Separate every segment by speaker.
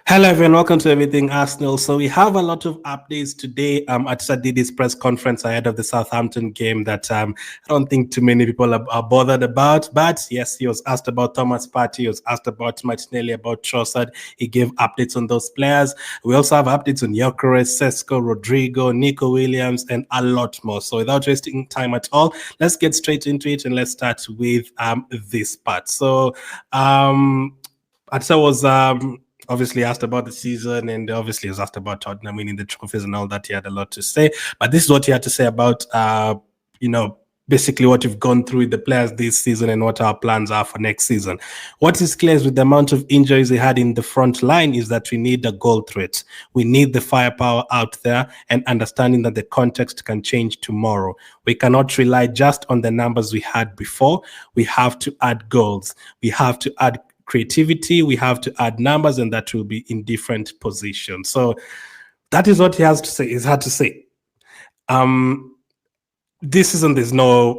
Speaker 1: Hello everyone, welcome to Everything Arsenal. So we have a lot of updates today. Arteta did his press conference ahead of the Southampton game that I don't think too many people are bothered about. But yes, he was asked about Thomas Partey, he was asked about Martinelli, about Trossard. He gave updates on those players. We also have updates on Gyokeres, Sesko, Rodrygo, Nico Williams, and a lot more. So without wasting time at all, let's get straight into it and let's start with this part. So Arteta was obviously asked about the season, and obviously was asked about Tottenham winning the trophies and all that. He had a lot to say, but this is what he had to say about basically what we've gone through with the players this season and what our plans are for next season. What is clear is with the amount of injuries he had in the front line is that we need a goal threat. We need the firepower out there, and understanding that the context can change tomorrow. We cannot rely just on the numbers we had before. We have to add goals. We have to add creativity, we have to add numbers, and that will be in different positions. So that is what he has to say. He's had to say. This season, there's no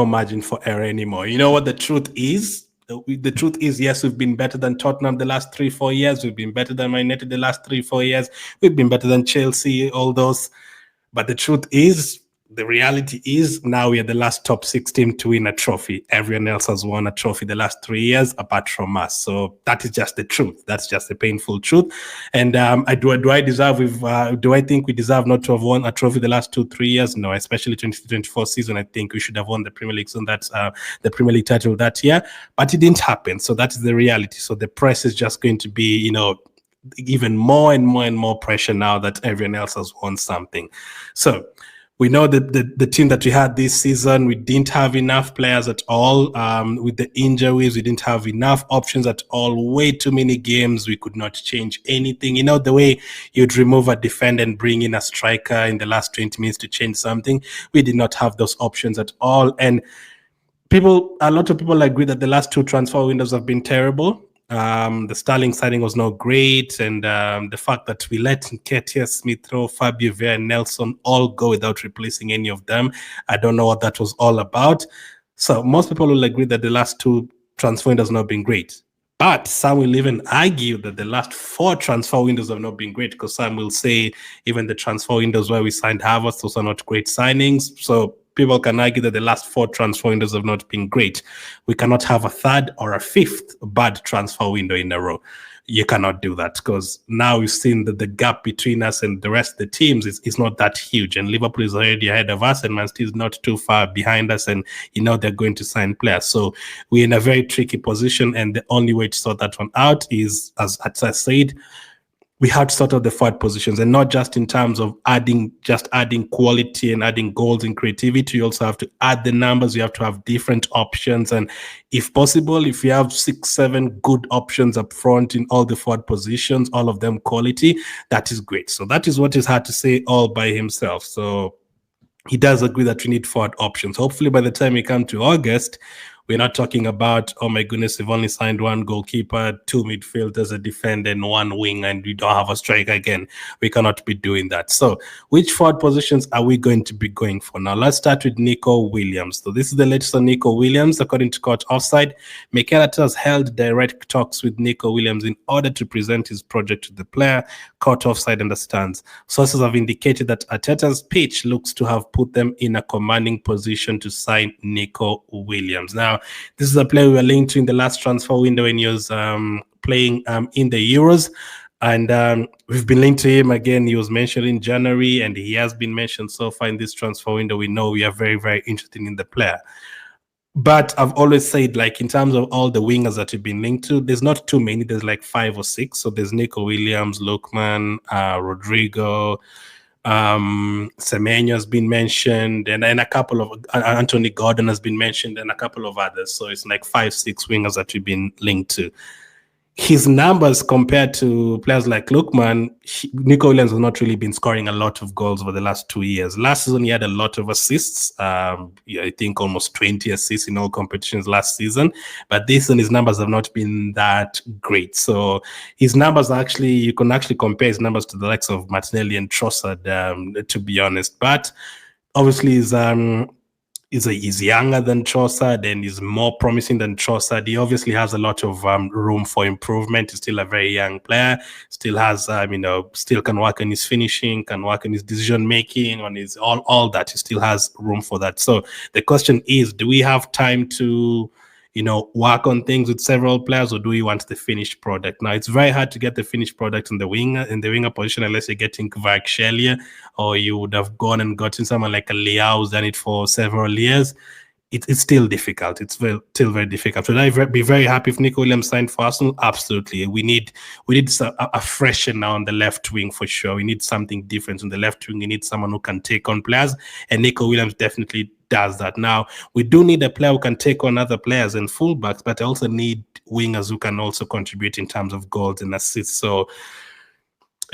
Speaker 1: margin for error anymore. You know what the truth is? The truth is, yes, we've been better than Tottenham the last 3-4 years. We've been better than Man United the last 3-4 years. We've been better than Chelsea, all those. But the truth is, the reality is now we are the last top 6 team to win a trophy. Everyone else has won a trophy the last 3 years apart from us. So that is just the truth. That's just the painful truth. And do I think we deserve not to have won a trophy the last 2-3 years? No, especially 2024 season. I think we should have won the Premier League, so that's the Premier League title that year. But it didn't happen. So that is the reality. So the press is just going to be, even more and more and more pressure now that everyone else has won something. So we know that the team that we had this season, we didn't have enough players at all. With the injuries, we didn't have enough options at all. Way too many games. We could not change anything. The way you'd remove a defender and bring in a striker in the last 20 minutes to change something. We did not have those options at all. And a lot of people agree that the last 2 transfer windows have been terrible. The Sterling signing was not great, and the fact that we let Nketiah, Smith Rowe, Fabio Vieira, and Nelson all go without replacing any of them, I don't know what that was all about. So most people will agree that the last 2 transfer windows have not been great. But some will even argue that the last 4 transfer windows have not been great, because some will say even the transfer windows where we signed Havertz, those are not great signings. So people can argue that the last 4 transfer windows have not been great. We cannot have a 3rd or a 5th bad transfer window in a row. You cannot do that, because now we've seen that the gap between us and the rest of the teams is not that huge. And Liverpool is already ahead of us, and Man City is not too far behind us. And they're going to sign players. So we're in a very tricky position. And the only way to sort that one out is, as Arteta said, we have to sort out the forward positions, and not just in terms of adding quality and adding goals and creativity. You also have to add the numbers. You have to have different options. And if possible, if you have 6-7 good options up front in all the forward positions, all of them quality, that is great. So that is what he's had to say all by himself. So he does agree that we need forward options. Hopefully by the time we come to August, we're not talking about, oh my goodness, we've only signed 1 goalkeeper, 2 midfielders, a defender, and 1 wing, and we don't have a striker again. We cannot be doing that. So which forward positions are we going to be going for? Now, let's start with Nico Williams. So this is the latest on Nico Williams. According to Court Offside, Mikel Arteta has held direct talks with Nico Williams in order to present his project to the player. Court Offside understands. Sources have indicated that Arteta's pitch looks to have put them in a commanding position to sign Nico Williams. Now, this is a player we were linked to in the last transfer window when he was playing in the Euros. And we've been linked to him again. He was mentioned in January, and he has been mentioned so far in this transfer window. We know we are very, very interested in the player. But I've always said, in terms of all the wingers that we've been linked to, there's not too many. There's 5 or 6. So there's Nico Williams, Lookman, Rodrygo, Semenyo has been mentioned, and a couple of Anthony Gordon has been mentioned, and a couple of others. So it's 5-6 wingers that we've been linked to. His numbers compared to players like Lookman, Nico Williams has not really been scoring a lot of goals over the last 2 years. Last season, he had a lot of assists. I think almost 20 assists in all competitions last season. But this season, his numbers have not been that great. So his numbers you can actually compare his numbers to the likes of Martinelli and Trossard, to be honest. But obviously, He's younger than Trossard and is more promising than Trossard. He obviously has a lot of room for improvement. He's still a very young player. Still has, still can work on his finishing, can work on his decision making, on his all that. He still has room for that. So the question is, do we have time to work on things with several players, or do we want the finished product? Now, it's very hard to get the finished product in the winger position unless you're getting Kvaratskhelia, or you would have gone and gotten someone like a Leao who's done it for several years. It's still difficult. It's still very difficult. Would I be very happy if Nico Williams signed for Arsenal? Absolutely. We need a fresher now on the left wing for sure. We need something different on the left wing. We need someone who can take on players, and Nico Williams definitely does that. Now, we do need a player who can take on other players and fullbacks, but I also need wingers who can also contribute in terms of goals and assists. So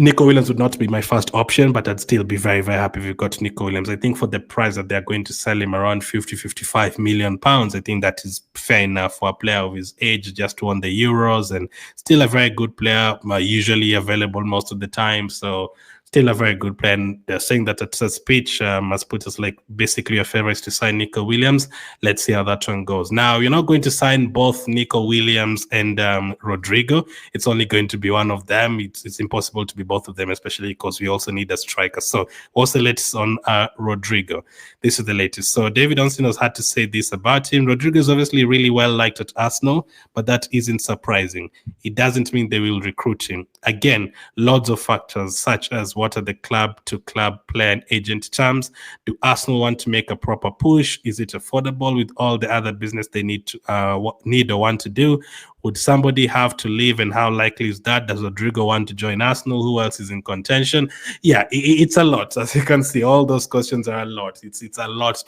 Speaker 1: Nico Williams would not be my first option, but I'd still be very, very happy if we got Nico Williams. I think for the price that they're going to sell him, around 50-55 million pounds, I think that is fair enough for a player of his age, just won the Euros and still a very good player, usually available most of the time. So still a very good player. And they're saying that at his speech has put us like basically your favorites to sign Nico Williams. Let's see how that one goes. Now, you're not going to sign both Nico Williams and Rodrygo. It's only going to be one of them. It's impossible to be both of them, especially because we also need a striker. So what's the latest on Rodrygo? This is the latest. So David Onson has had to say this about him. Rodrygo is obviously really well liked at Arsenal, but that isn't surprising. It doesn't mean they will recruit him. Again, lots of factors such as what are the club-to-club player and agent terms? Do Arsenal want to make a proper push? Is it affordable with all the other business they need or want to do? Would somebody have to leave, and how likely is that? Does Rodrygo want to join Arsenal? Who else is in contention? Yeah, it's a lot. As you can see, all those questions are a lot. It's a lot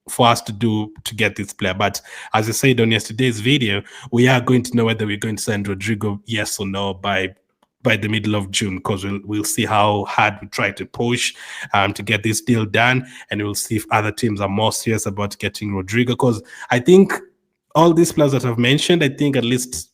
Speaker 1: for us to do to get this player. But as I said on yesterday's video, we are going to know whether we're going to send Rodrygo, yes or no, by the middle of June, because we'll see how hard we try to push to get this deal done, and we'll see if other teams are more serious about getting Rodrygo. Because I think all these players that I've mentioned, I think at least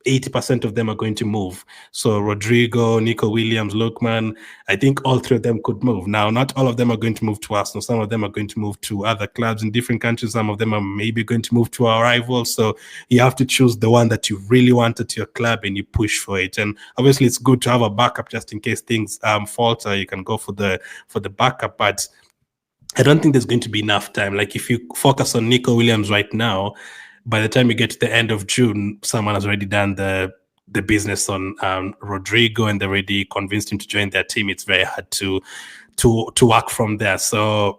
Speaker 1: 80% of them are going to move. So Rodrygo, Nico Williams, Lookman, I think all three of them could move. Now, not all of them are going to move to Arsenal. Some of them are going to move to other clubs in different countries. Some of them are maybe going to move to our rivals. So you have to choose the one that you really wanted to your club and you push for it. And obviously, it's good to have a backup just in case things falter. You can go for the backup, but I don't think there's going to be enough time. Like if you focus on Nico Williams right now, by the time you get to the end of June, someone has already done the business on Rodrygo, and they already convinced him to join their team. It's very hard to work from there. So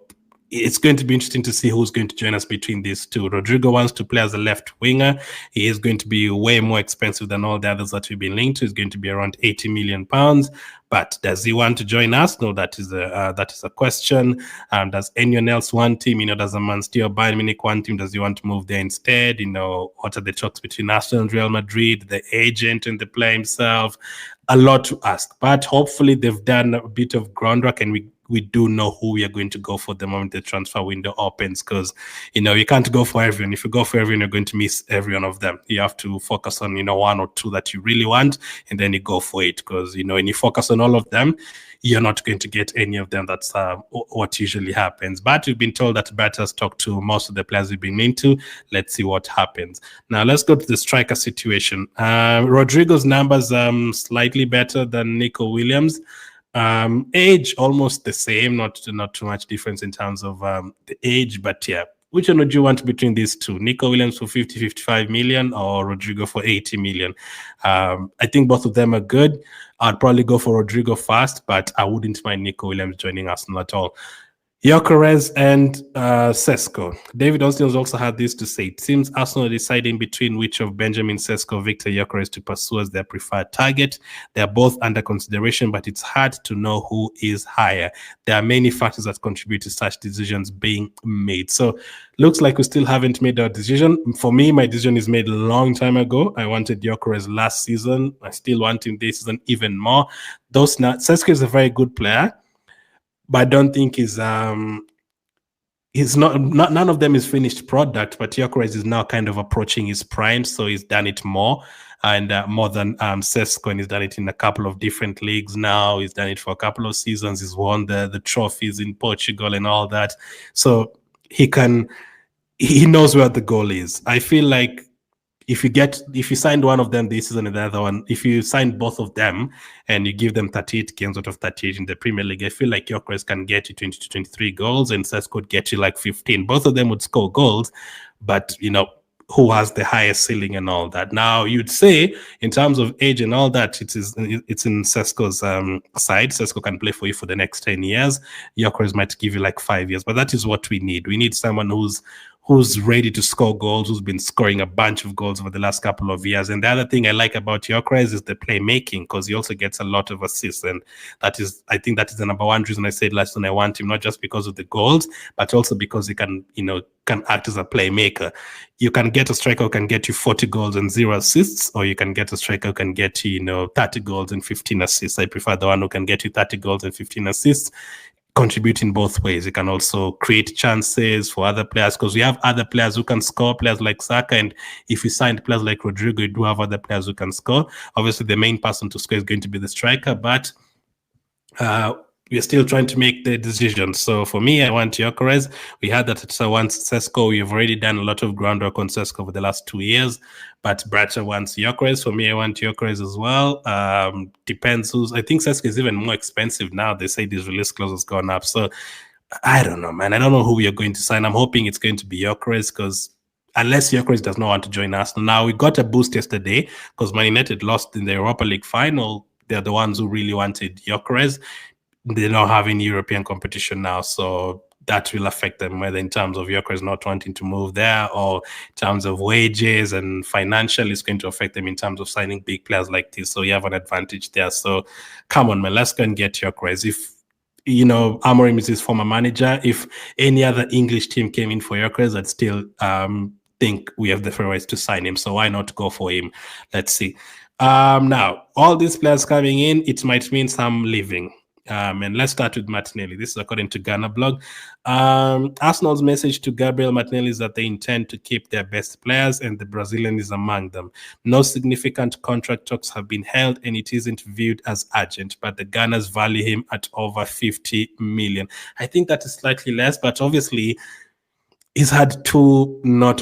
Speaker 1: it's going to be interesting to see who's going to join us between these two. Rodrygo wants to play as a left winger. He is going to be way more expensive than all the others that we've been linked to. He's going to be around 80 million pounds. But does he want to join us? No, that is a question. Does anyone else want him? Does a Man City or Bayern Munich want him? Does he want to move there instead? What are the talks between Arsenal and Real Madrid, the agent and the player himself? A lot to ask. But hopefully they've done a bit of groundwork, and we do know who we are going to go for the moment the transfer window opens, because you can't go for everyone. If you go for everyone, you're going to miss every one of them. You have to focus on one or two that you really want, and then you go for it, because when you focus on all of them, you're not going to get any of them. That's what usually happens. But we've been told that Arteta has talked to most of the players we've been into. Let's see what happens. Now let's go to the striker situation. Rodrygo's numbers slightly better than Nico Williams. Age almost the same, not too much difference in terms of the age, but yeah. Which one would you want between these two? Nico Williams for 50-55 million or Rodrygo for 80 million? I think both of them are good. I'd probably go for Rodrygo first, but I wouldn't mind Nico Williams joining Arsenal at all. Gyokeres and Sesko. David Austin has also had this to say. It seems Arsenal are deciding between which of Benjamin Sesko or Viktor Gyokeres to pursue as their preferred target. They are both under consideration, but it's hard to know who is higher. There are many factors that contribute to such decisions being made. So looks like we still haven't made our decision. For me, my decision is made a long time ago. I wanted Gyokeres last season. I still want him this season even more. Sesko is a very good player, but I don't think he's none of them is finished product, but Gyokeres is now kind of approaching his prime, so he's done it more. and more than Sesko, and he's done it in a couple of different leagues now. He's done it for a couple of seasons. He's won the trophies in Portugal and all that. So he knows where the goal is. I feel like if you signed one of them this season and the other one, if you signed both of them and you give them 38 games out of 38 in the Premier League, I feel like Gyokeres can get you 20 to 23 goals and Sesko could get you like 15. Both of them would score goals, but who has the highest ceiling and all that. Now, you'd say in terms of age and all that, it's in Sesko's side. Sesko can play for you for the next 10 years. Gyokeres might give you like 5 years, but that is what we need. We need someone who's ready to score goals, who's been scoring a bunch of goals over the last couple of years. And the other thing I like about Gyokeres is the playmaking, because he also gets a lot of assists. And I think that is the number one reason I said last time I want him, not just because of the goals, but also because he can act as a playmaker. You can get a striker who can get you 40 goals and 0 assists, or you can get a striker who can get you, 30 goals and 15 assists. I prefer the one who can get you 30 goals and 15 assists. Contribute in both ways. It can also create chances for other players, because we have other players who can score, players like Saka, and if you signed players like Rodrygo, you do have other players who can score. Obviously, the main person to score is going to be the striker, but we're still trying to make the decision. So for me, I want Gyokeres. We had that Arteta wants Sesko. We've already done a lot of groundwork on Sesko over the last 2 years, but Bracha wants Gyokeres. For me, I want Gyokeres as well. Depends I think Sesko is even more expensive now. They say his release clause has gone up. So I don't know, man. I don't know who we are going to sign. I'm hoping it's going to be Gyokeres, because unless Gyokeres does not want to join Arsenal. Now, we got a boost yesterday because Man United lost in the Europa League final. They're the ones who really wanted Gyokeres. They don't have any European competition now, so that will affect them, whether in terms of Gyokeres not wanting to move there, or in terms of wages and financial, it's going to affect them in terms of signing big players like this. So you have an advantage there. So come on, man, let's go and get Gyokeres. If Amorim is his former manager, if any other English team came in for Gyokeres, I'd still think we have the fair rights to sign him. So why not go for him? Let's see. Now, all these players coming in, it might mean some leaving. And let's start with Martinelli. This is according to Ghana blog. Arsenal's message to Gabriel Martinelli is that they intend to keep their best players, and the Brazilian is among them. No significant contract talks have been held, and it isn't viewed as urgent, but the Gunners value him at over 50 million. I think that is slightly less, but obviously he's had 2 not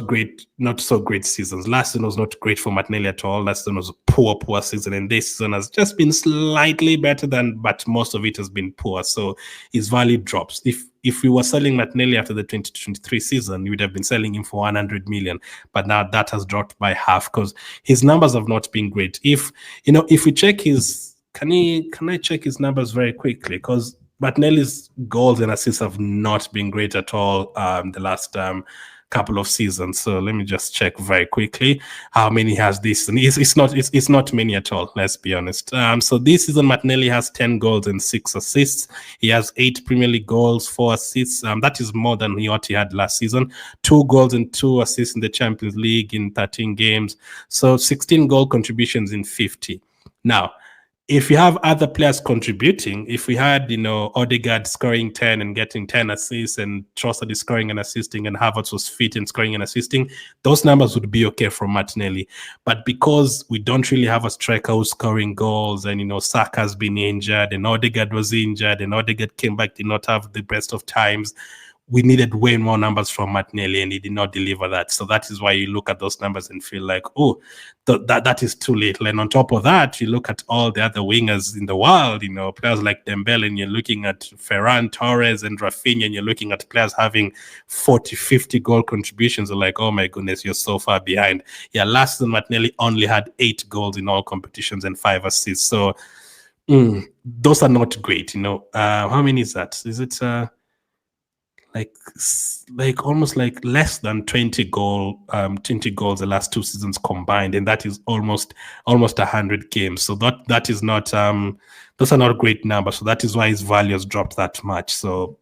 Speaker 1: so great seasons. Last season was not great for Martinelli at all. Last season was a poor season, and this season has just been slightly better but most of it has been poor. So his value drops. If we were selling Martinelli after the 2023 season, we would have been selling him for 100 million. But now that has dropped by half because his numbers have not been great. If we check his, can I check his numbers very quickly? Because Martinelli's goals and assists have not been great at all the last couple of seasons. So let me just check very quickly how many he has this. And it's not many at all, let's be honest. So this season, Martinelli has 10 goals and 6 assists. He has 8 Premier League goals, 4 assists. That is more than what he had last season. 2 goals and 2 assists in the Champions League in 13 games. So 16 goal contributions in 50. Now, if you have other players contributing, if we had, Odegaard scoring 10 and getting 10 assists, and Trossard is scoring and assisting, and Havertz was fit and scoring and assisting, those numbers would be okay for Martinelli. But because we don't really have a striker who's scoring goals, and, Saka's been injured, and Odegaard was injured, and Odegaard came back, did not have the best of times, we needed way more numbers from Martinelli, and he did not deliver that. So that is why you look at those numbers and feel like, oh, that is too little. And on top of that, you look at all the other wingers in the world, players like Dembele, and you're looking at Ferran Torres and Rafinha, and you're looking at players having 40, 50 goal contributions. You're like, oh my goodness, you're so far behind. Yeah, last season, Martinelli only had 8 goals in all competitions and 5 assists. So those are not great, How many is that? Is it... like almost like less than 20 goals the last 2 seasons combined, and that is almost 100 games. So that is not those are not great numbers. So that is why his value has dropped that much. So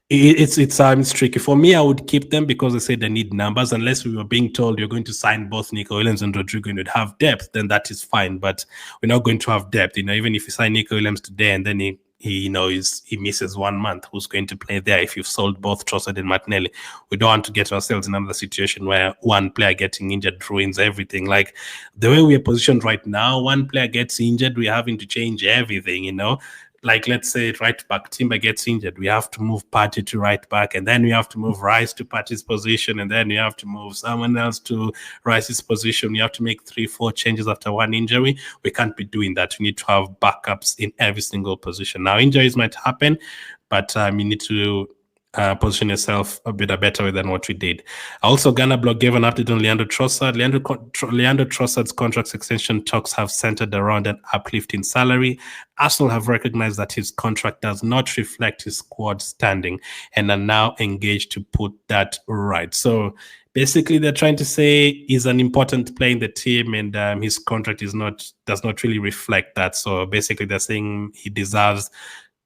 Speaker 1: it's tricky. For me, I would keep them because they say they need numbers. Unless we were being told you're going to sign both Nico Williams and Rodrygo and you'd have depth, then that is fine. But we're not going to have depth. Even if you sign Nico Williams today and then he he knows he misses 1 month. Who's going to play there if you've sold both Trossard and Martinelli? We don't want to get ourselves in another situation where one player getting injured ruins everything. Like the way we are positioned right now, one player gets injured, we're having to change everything, you know. Like let's say right back Timber gets injured, we have to move Partey to right back, and then we have to move Rice to Partey's position, and then we have to move someone else to Rice's position. We have to make 3-4 changes after one injury. We can't be doing that. We need to have backups in every single position. Now injuries might happen, but you need to position yourself a bit better way than what we did. Also, Ghana Blog gave an update on Leandro Trossard. Leandro Trossard's contract extension talks have centered around an uplift in salary. Arsenal have recognized that his contract does not reflect his squad standing and are now engaged to put that right. So basically, they're trying to say he's an important player in the team, and his contract does not really reflect that. So basically, they're saying he deserves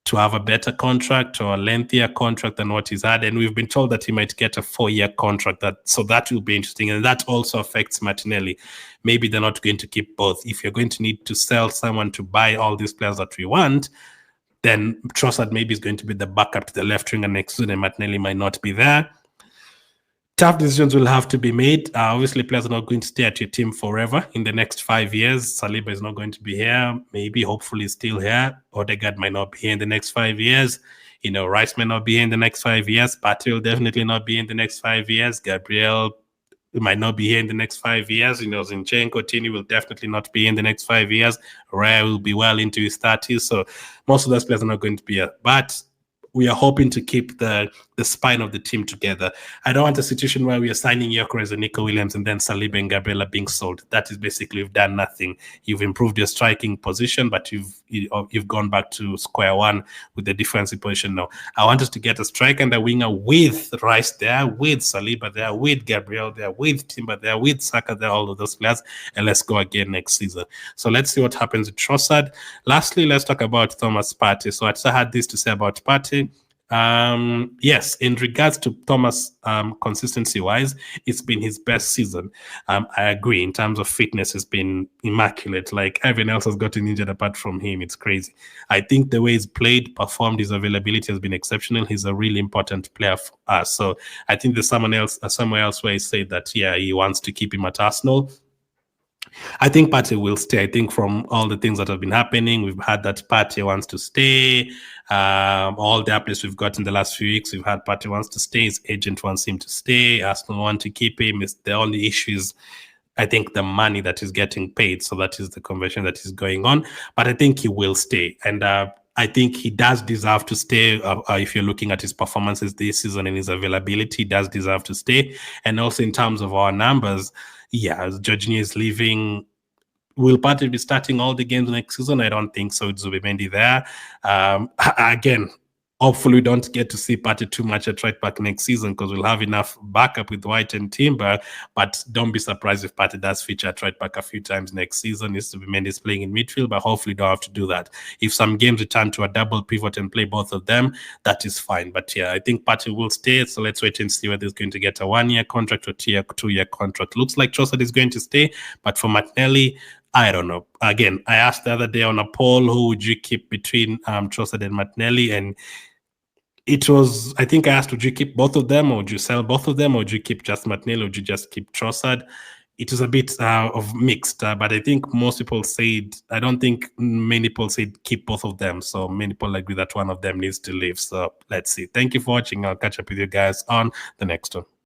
Speaker 1: to have a better contract or a lengthier contract than what he's had. And we've been told that he might get a 4-year contract. So that will be interesting. And that also affects Martinelli. Maybe they're not going to keep both. If you're going to need to sell someone to buy all these players that we want, then Trossard maybe is going to be the backup to the left winger next season, and Martinelli might not be there. Tough decisions will have to be made. Obviously, players are not going to stay at your team forever in the next 5 years. Saliba is not going to be here. Maybe, hopefully, still here. Odegaard might not be here in the next 5 years. You know, Rice may not be here in the next 5 years. Partey will definitely not be in the next 5 years. Gabriel might not be here in the next 5 years. You know, Zinchenko, Tini will definitely not be in the next 5 years. Raya will be well into his 30s. So most of those players are not going to be here. But we are hoping to keep the spine of the team together. I don't want a situation where we are signing Gyokeres and Nico Williams and then Saliba and Gabriel are being sold. That is basically, you've done nothing. You've improved your striking position, but you've gone back to square one with the defensive position now. I want us to get a striker and a winger with Rice there, with Saliba there, with Gabriel there, with Timber there, with Saka there, all of those players, and let's go again next season. So let's see what happens with Trossard. Lastly, let's talk about Thomas Partey. So I had this to say about Partey. Yes, in regards to Thomas, consistency-wise, it's been his best season. I agree. In terms of fitness, it's been immaculate. Like, everyone else has gotten injured apart from him. It's crazy. I think the way he's played, performed, his availability has been exceptional. He's a really important player for us. So I think there's somewhere else where he said that, yeah, he wants to keep him at Arsenal. I think Partey will stay. I think from all the things that have been happening, we've had that Partey wants to stay. All the updates we've got in the last few weeks, we've had Partey wants to stay. His agent wants him to stay. Arsenal want to keep him. The only issue is, I think, the money that is getting paid. So that is the conversion that is going on. But I think he will stay. And I think he does deserve to stay. If you're looking at his performances this season and his availability, he does deserve to stay. And also in terms of our numbers, yeah, Jorginho is leaving. Will Partey be starting all the games next season? I don't think so. It's Zubimendi there. Again, hopefully we don't get to see Partey too much at right back next season because we'll have enough backup with White and Timber. But don't be surprised if Partey does feature at right back a few times next season. It's Zubimendi playing in midfield, but hopefully don't have to do that. If some games return to a double pivot and play both of them, that is fine. But yeah, I think Partey will stay. So let's wait and see whether he's going to get a 1-year contract or 2-year contract. Looks like Trossard is going to stay, but for Martinelli, I don't know. Again, I asked the other day on a poll, who would you keep between Trossard and Martinelli? And it was, I think I asked, would you keep both of them, or would you sell both of them, or would you keep just Martinelli, or would you just keep Trossard? It was a bit of mixed, but I think most people said, I don't think many people said keep both of them. So many people agree that one of them needs to leave. So let's see. Thank you for watching. I'll catch up with you guys on the next one.